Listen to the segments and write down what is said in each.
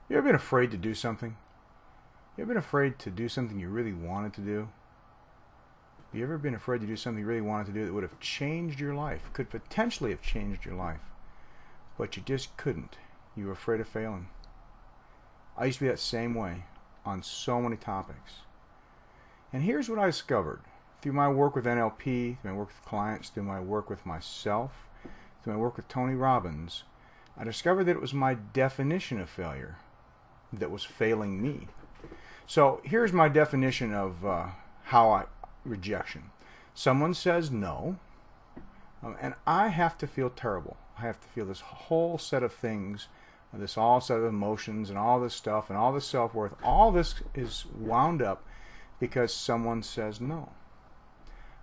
You ever been afraid to do something? You ever been afraid to do something you really wanted to do? You ever been afraid to do something you really wanted to do that would have changed your life, could potentially have changed your life, but you just couldn't? You were afraid of failing. I used to be that same way on so many topics. And here's what I discovered through my work with NLP, through my work with clients, through my work with myself, through my work with Tony Robbins. I discovered that it was my definition of failure that was failing me. So here's my definition of rejection. Someone says no, and I have to feel terrible. I have to feel this whole set of things, this all set of emotions and all this stuff and all this self-worth. All this is wound up because someone says no.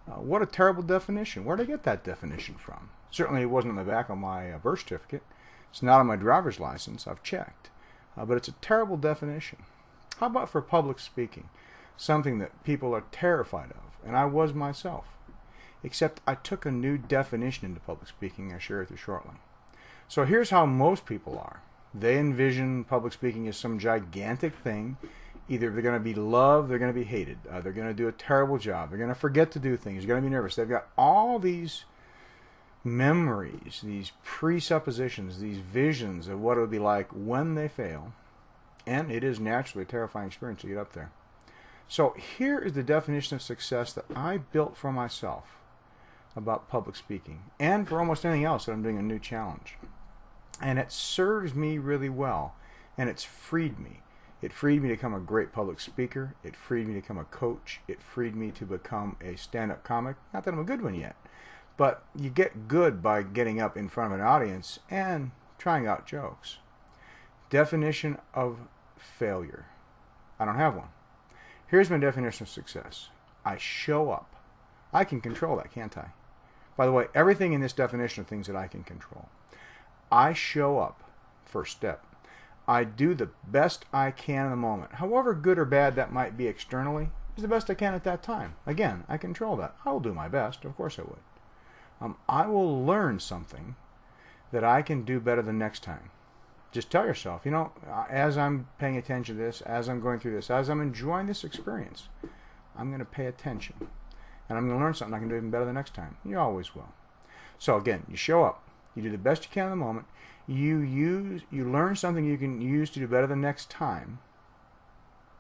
What a terrible definition. Where did I get that definition from? Certainly it wasn't on the back of my birth certificate. It's not on my driver's license. I've checked. But it's a terrible definition. How about for public speaking? Something that people are terrified of, and I was myself. Except I took a new definition into public speaking I'll share with you shortly. So here's how most people are. They envision public speaking as some gigantic thing. Either they're going to be loved, they're going to be hated. They're going to do a terrible job. They're going to forget to do things. They're going to be nervous. They've got all these memories, these presuppositions, these visions of what it would be like when they fail. And it is naturally a terrifying experience to get up there. So here is the definition of success that I built for myself about public speaking and for almost anything else that I'm doing a new challenge. And it serves me really well, and it's freed me. It freed me to become a great public speaker. It freed me to become a coach. It freed me to become a stand-up comic. Not that I'm a good one yet, but you get good by getting up in front of an audience and trying out jokes. Definition of failure. I don't have one. Here's my definition of success. I show up. I can control that, can't I? By the way, everything in this definition are things that I can control. I show up. First step. I do the best I can in the moment. However good or bad that might be externally, is the best I can at that time. Again, I control that. I will do my best. Of course I would. I will learn something that I can do better the next time. Just tell yourself, you know, as I'm paying attention to this, as I'm going through this, as I'm enjoying this experience, I'm going to pay attention. And I'm going to learn something I can do even better the next time. You always will. So again, you show up. You do the best you can in the moment. You learn something you can use to do better the next time.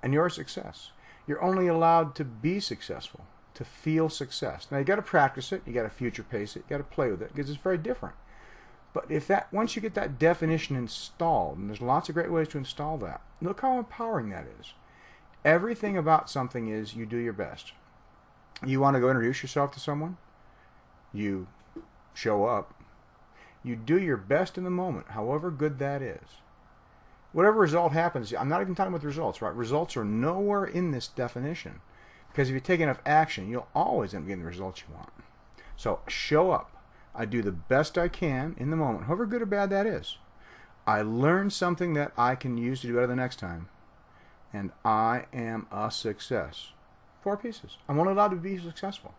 And you're a success. You're only allowed to be successful, to feel success. Now you got to practice it. You got to future pace it. You got to play with it because it's very different. But once you get that definition installed, and there's lots of great ways to install that, look how empowering that is. Everything about something is you do your best. You want to go introduce yourself to someone? You show up. You do your best in the moment, however good that is. Whatever result happens, I'm not even talking about the results, right? Results are nowhere in this definition. Because if you take enough action, you'll always end up getting the results you want. So show up. I do the best I can in the moment, however good or bad that is. I learn something that I can use to do better the next time. And I am a success. 4 pieces. I'm only allowed to be successful.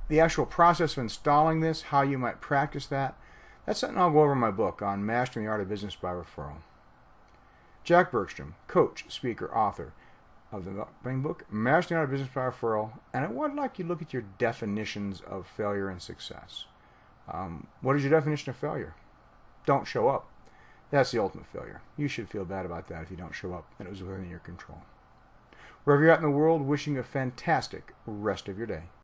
The actual process of installing this, how you might practice that, that's something I'll go over in my book on Mastering the Art of Business by Referral. Jack Bergstrom, coach, speaker, author of the book, Mastering the Art of Business by Referral, and I would like you to look at your definitions of failure and success. What is your definition of failure? Don't show up. That's the ultimate failure. You should feel bad about that if you don't show up and it was within your control. Wherever you're at in the world, wishing you a fantastic rest of your day.